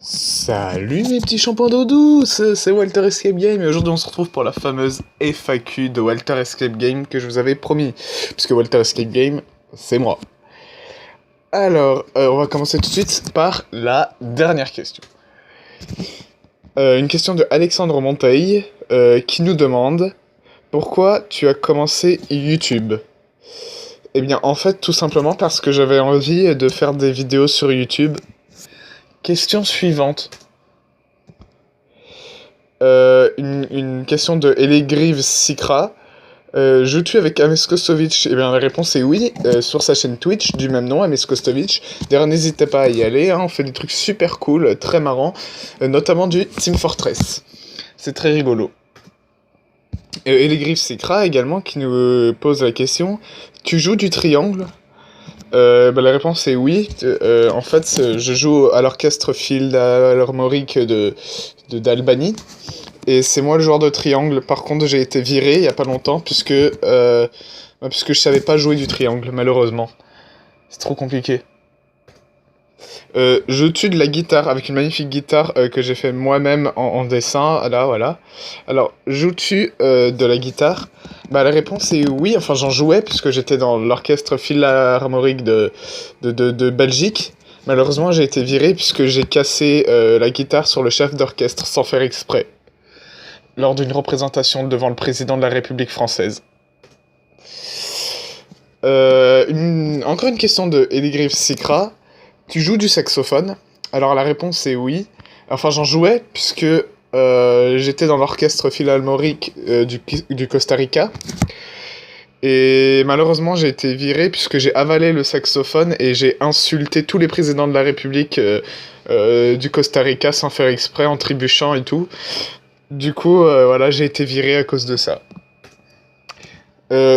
Salut mes petits shampoings d'eau douce, c'est Walter Escape Game et aujourd'hui on se retrouve pour la fameuse FAQ de Walter Escape Game que je vous avais promis, puisque Walter Escape Game, c'est moi. Alors, on va commencer tout de suite par la dernière question. Une question de Alexandre Monteil qui nous demande « Pourquoi tu as commencé YouTube ?» Eh bien en fait tout simplement parce que j'avais envie de faire des vidéos sur YouTube. Question suivante. Une question de Elegrive Sikra. Joues-tu avec Ames Kostovic? Eh bien la réponse est oui, sur sa chaîne Twitch du même nom, Ames Kostovic. D'ailleurs n'hésitez pas à y aller, hein, on fait des trucs super cool, très marrants, notamment du Team Fortress. C'est très rigolo. Elegrive Sikra également qui nous pose la question, tu joues du triangle? La réponse est oui. En fait, je joue à l'orchestre philharmonique d'Albanie. Et c'est moi le joueur de triangle. Par contre, j'ai été viré il y a pas longtemps puisque je savais pas jouer du triangle, malheureusement. C'est trop compliqué. Je tue de la guitare avec une magnifique guitare que j'ai fait moi-même en dessin. Là, voilà. Alors, joues-tu de la guitare? La réponse est oui. Enfin, j'en jouais puisque j'étais dans l'orchestre philharmonique de Belgique. Malheureusement, j'ai été viré puisque j'ai cassé la guitare sur le chef d'orchestre sans faire exprès. Lors d'une représentation devant le président de la République française. Encore une question de Eligriff Sikra. Tu joues du saxophone? Alors la réponse est oui. Enfin j'en jouais puisque j'étais dans l'orchestre philharmonique du Costa Rica. Et malheureusement j'ai été viré puisque j'ai avalé le saxophone et j'ai insulté tous les présidents de la République du Costa Rica sans faire exprès, en trébuchant et tout. Du coup voilà, j'ai été viré à cause de ça.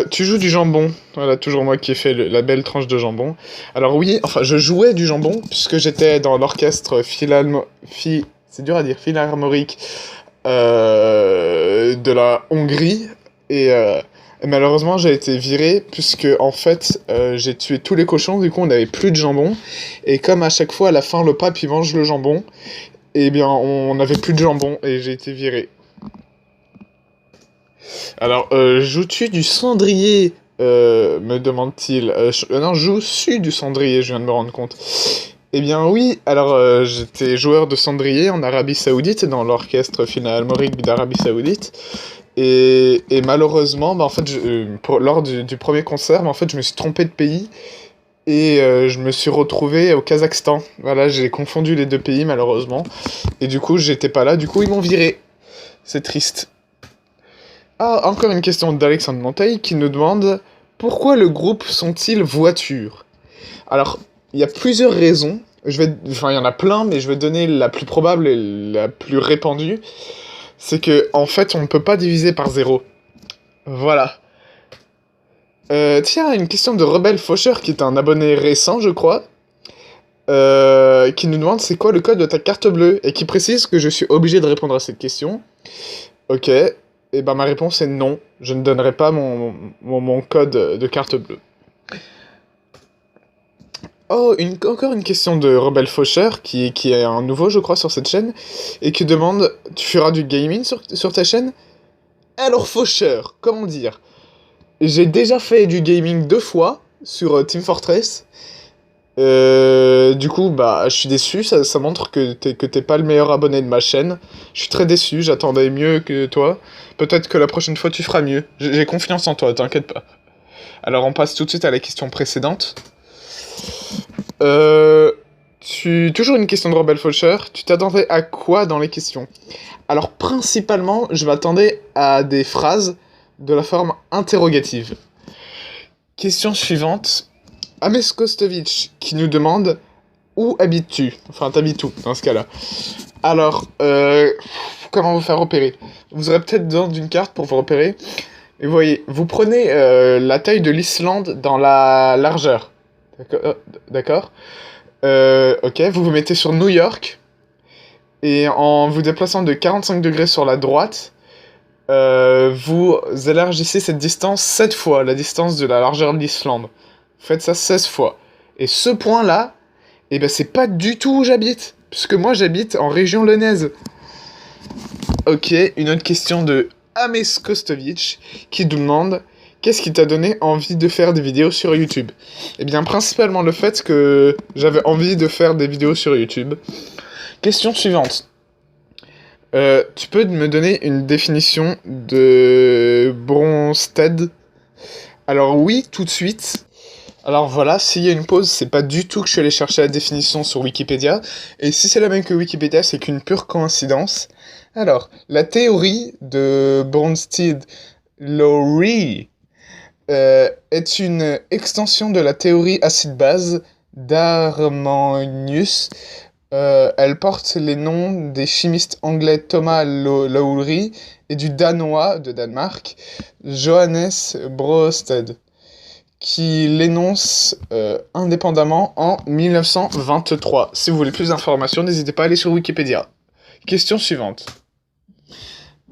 Tu joues du jambon. Voilà, toujours moi qui ai fait la belle tranche de jambon. Alors oui, enfin, je jouais du jambon, puisque j'étais dans l'orchestre c'est dur à dire, philharmonique de la Hongrie. Et malheureusement, j'ai été viré, puisque en fait, j'ai tué tous les cochons, du coup, on n'avait plus de jambon. Et comme à chaque fois, à la fin, le pape, il mange le jambon, eh bien, on n'avait plus de jambon, et j'ai été viré. Alors, joues-tu du cendrier me demande-t-il. Non, joues-tu du cendrier, je viens de me rendre compte. Eh bien oui, alors j'étais joueur de cendrier en Arabie Saoudite, dans l'orchestre philharmonique d'Arabie Saoudite. Et malheureusement, en fait, lors du premier concert, en fait, je me suis trompé de pays. Et je me suis retrouvé au Kazakhstan. Voilà, j'ai confondu les deux pays, malheureusement. Et du coup, j'étais pas là, du coup, ils m'ont viré. C'est triste. Ah, encore une question d'Alexandre Monteil qui nous demande « Pourquoi le groupe sont-ils voitures ?» Alors, il y a plusieurs raisons. Enfin, il y en a plein, mais je vais donner la plus probable et la plus répandue. C'est que, en fait, on ne peut pas diviser par 0. Voilà. Tiens, une question de Rebelle Faucheur, qui est un abonné récent, je crois. Qui nous demande c'est quoi le code de ta carte bleue, et qui précise que je suis obligé de répondre à cette question. Ok. Et ben ma réponse est non, je ne donnerai pas mon code de carte bleue. Oh, encore une question de Rebelle Faucheur, qui est un nouveau, je crois, sur cette chaîne, et qui demande « Tu feras du gaming sur ta chaîne ?» Alors Faucheur, comment dire? J'ai déjà fait du gaming 2 fois sur Team Fortress. Du coup, je suis déçu, ça montre que t'es pas le meilleur abonné de ma chaîne. Je suis très déçu, j'attendais mieux que toi. Peut-être que la prochaine fois tu feras mieux. J'ai confiance en toi, t'inquiète pas. Alors on passe tout de suite à la question précédente. Toujours une question de Rebelle Faucheur. Tu t'attendais à quoi dans les questions? Alors principalement, je m'attendais à des phrases de la forme interrogative. Question suivante. Ames Kostovic qui nous demande « Où habites-tu » Enfin, t'habites où, dans ce cas-là? Alors, comment vous faire repérer? Vous aurez peut-être besoin d'une carte pour vous repérer. Et vous voyez, vous prenez la taille de l'Islande dans la largeur. D'accord. Ok, vous vous mettez sur New York. Et en vous déplaçant de 45 degrés sur la droite, vous élargissez cette distance 7 fois, la distance de la largeur de l'Islande. Faites ça 16 fois. Et ce point-là, eh ben c'est pas du tout où j'habite. puisque moi j'habite en région lyonnaise. Ok, une autre question de Ames Kostovic qui demande qu'est-ce qui t'a donné envie de faire des vidéos sur YouTube? Eh bien, principalement le fait que j'avais envie de faire des vidéos sur YouTube. Question suivante. Tu peux me donner une définition de Bronsted? Alors oui, tout de suite. Alors voilà, s'il y a une pause, c'est pas du tout que je suis allé chercher la définition sur Wikipédia. Et si c'est la même que Wikipédia, c'est qu'une pure coïncidence. Alors, la théorie de Bronsted-Lowry est une extension de la théorie acide-base d'Arrhenius. Elle porte les noms des chimistes anglais Thomas Lowry et du danois de Danemark, Johannes Bronsted, qui l'énonce indépendamment en 1923. Si vous voulez plus d'informations, n'hésitez pas à aller sur Wikipédia. Question suivante.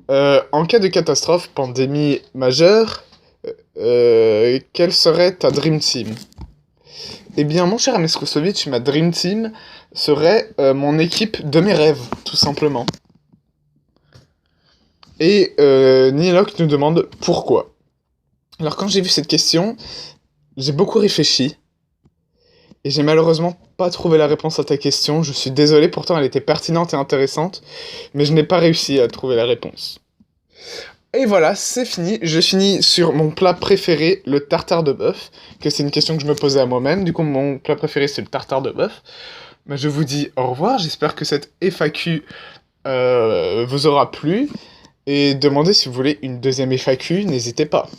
En cas de catastrophe, pandémie majeure, quelle serait ta Dream Team? Eh bien, mon cher Ames Kostovic, ma Dream Team serait mon équipe de mes rêves, tout simplement. Et Nilok nous demande pourquoi. Alors, quand j'ai vu cette question, j'ai beaucoup réfléchi. Et j'ai malheureusement pas trouvé la réponse à ta question. Je suis désolé, pourtant elle était pertinente et intéressante. Mais je n'ai pas réussi à trouver la réponse. Et voilà, c'est fini. Je finis sur mon plat préféré, le tartare de bœuf. Que c'est une question que je me posais à moi-même. Du coup, mon plat préféré, c'est le tartare de bœuf. Mais je vous dis au revoir. J'espère que cette FAQ vous aura plu. Et demandez si vous voulez une deuxième FAQ, n'hésitez pas.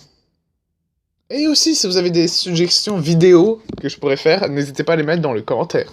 Et aussi, si vous avez des suggestions vidéo que je pourrais faire, n'hésitez pas à les mettre dans les commentaires.